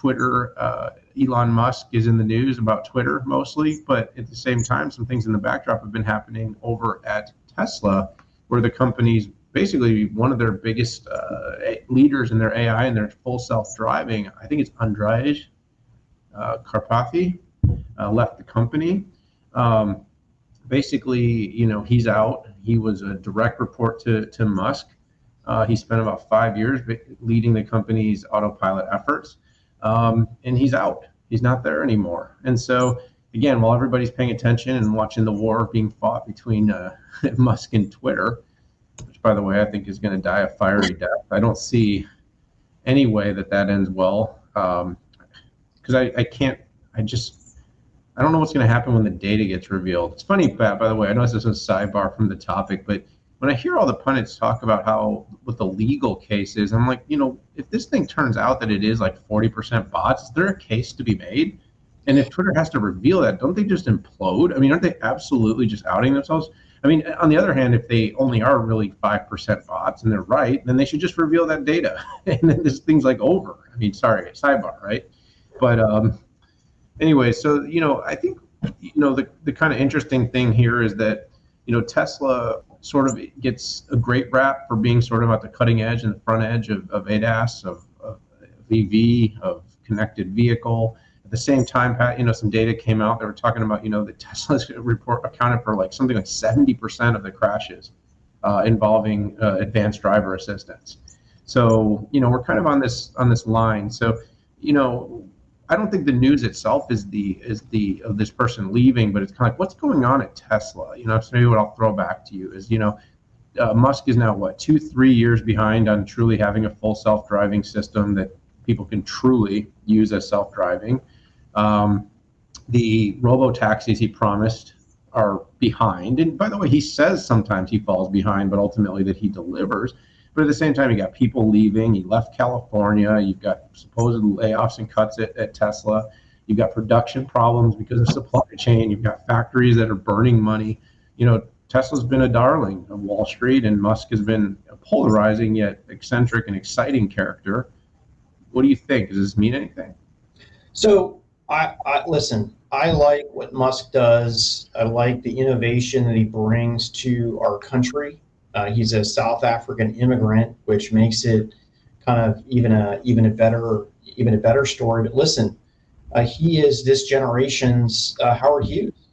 Twitter, Elon Musk is in the news about Twitter mostly, but at the same time, some things in the backdrop have been happening over at Tesla, where the company's basically one of their biggest leaders in their AI and their full self-driving. I think it's Andrej Karpathy left the company. Basically, he's out. He was a direct report to Musk. He spent about 5 years leading the company's autopilot efforts, and he's out. He's not there anymore. And so, again, while everybody's paying attention and watching the war being fought between Musk and Twitter, which, by the way, I think is going to die a fiery death, I don't see any way that ends well, because I don't know what's going to happen when the data gets revealed. It's funny, Pat, by the way, I know this is a sidebar from the topic, but when I hear all the pundits talk about what the legal case is, I'm like, if this thing turns out that it is like 40% bots, is there a case to be made? And if Twitter has to reveal that, don't they just implode? I mean, aren't they absolutely just outing themselves? I mean, on the other hand, if they only are really 5% bots and they're right, then they should just reveal that data. And then this thing's like over. I mean, sorry, sidebar, right? But anyway, so, I think, the kind of interesting thing here is that, Tesla sort of gets a great rap for being sort of at the cutting edge and the front edge of ADAS, of EV, of connected vehicle. At the same time, Pat, some data came out that were talking about, the Tesla's report accounted for like something like 70% of the crashes involving advanced driver assistance. So, we're kind of on this line. So, I don't think the news itself is of this person leaving, but it's kind of like what's going on at Tesla. So maybe what I'll throw back to you is, Musk is now 2-3 years behind on truly having a full self-driving system that people can truly use as self-driving. The robo-taxis he promised are behind, and by the way, he says sometimes he falls behind, but ultimately that he delivers. But at the same time, you got people leaving. He left California. You've got supposed layoffs and cuts at Tesla. You've got production problems because of supply chain. You've got factories that are burning money. Tesla's been a darling of Wall Street, and Musk has been a polarizing yet eccentric and exciting character. What do you think? Does this mean anything? So, I listen. I like what Musk does. I like the innovation that he brings to our country. He's a South African immigrant, which makes it kind of even a better story. But listen, he is this generation's Howard Hughes,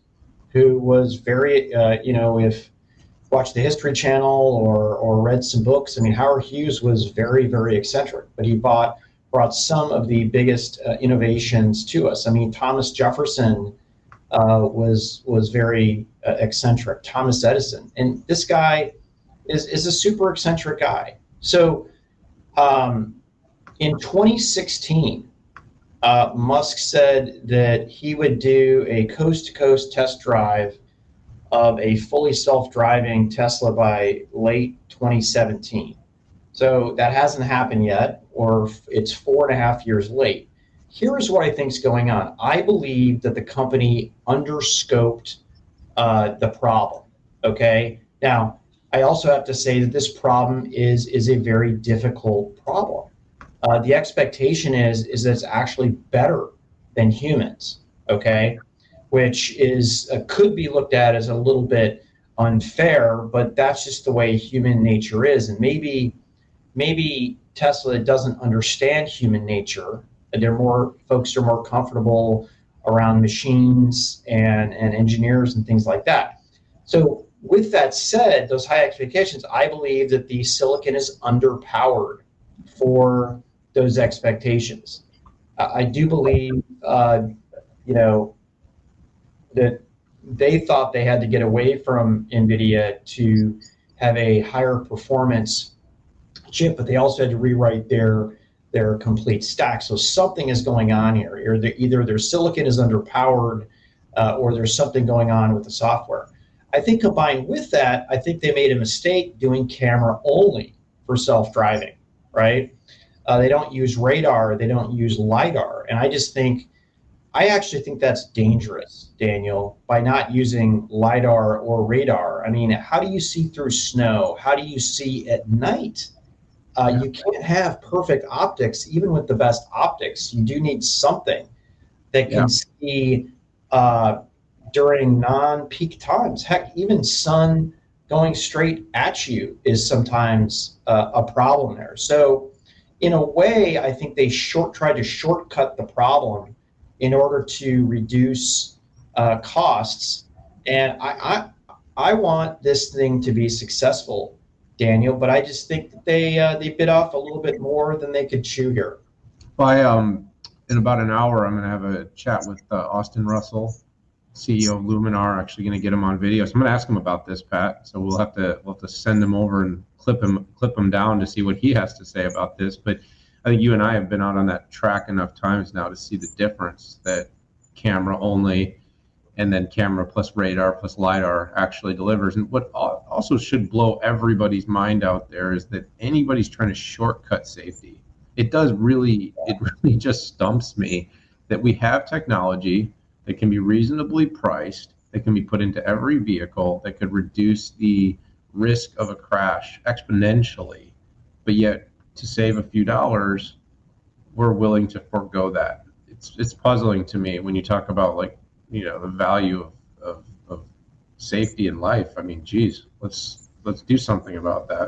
who was very, if watched the History Channel or read some books. I mean, Howard Hughes was very, very eccentric, but he brought some of the biggest innovations to us. I mean, Thomas Jefferson was very eccentric. Thomas Edison, and this guy is a super eccentric guy. So in 2016, Musk said that he would do a coast-to-coast test drive of a fully self-driving Tesla by late 2017. So that hasn't happened yet, or it's 4.5 years late. Here's what I think is going on. I believe that the company underscoped the problem, okay? Now, I also have to say that this problem is a very difficult problem. The expectation is that it's actually better than humans, okay? Which is could be looked at as a little bit unfair, but that's just the way human nature is. And maybe Tesla doesn't understand human nature. Folks are more comfortable around machines and engineers and things like that. So with that said, those high expectations, I believe that the silicon is underpowered for those expectations. I do believe, that they thought they had to get away from NVIDIA to have a higher performance chip, but they also had to rewrite their complete stack. So something is going on here. Either their silicon is underpowered or there's something going on with the software. I think combined with that, I think they made a mistake doing camera only for self-driving, right? They don't use radar, they don't use LiDAR. And I actually think that's dangerous, Daniel, by not using LiDAR or radar. I mean, how do you see through snow? How do you see at night? Yeah. You can't have perfect optics, even with the best optics. You do need something that Yeah. can see uh, during non-peak times. Heck, even sun going straight at you is sometimes a problem there. So, in a way, I think they try to shortcut the problem in order to reduce costs. And I want this thing to be successful, Daniel, but I just think that they bit off a little bit more than they could chew here. By in about an hour, I'm going to have a chat with Austin Russell, CEO of Luminar. Actually, going to get him on video. So I'm going to ask him about this, Pat. So we'll have to send him over and clip him down to see what he has to say about this. But I think you and I have been out on that track enough times now to see the difference that camera only and then camera plus radar plus lidar actually delivers. And what also should blow everybody's mind out there is that anybody's trying to shortcut safety. It really just stumps me that we have technology that can be reasonably priced, that can be put into every vehicle, that could reduce the risk of a crash exponentially, but yet to save a few dollars, we're willing to forego that. It's puzzling to me when you talk about, like, the value of safety in life. I mean, geez, let's do something about that.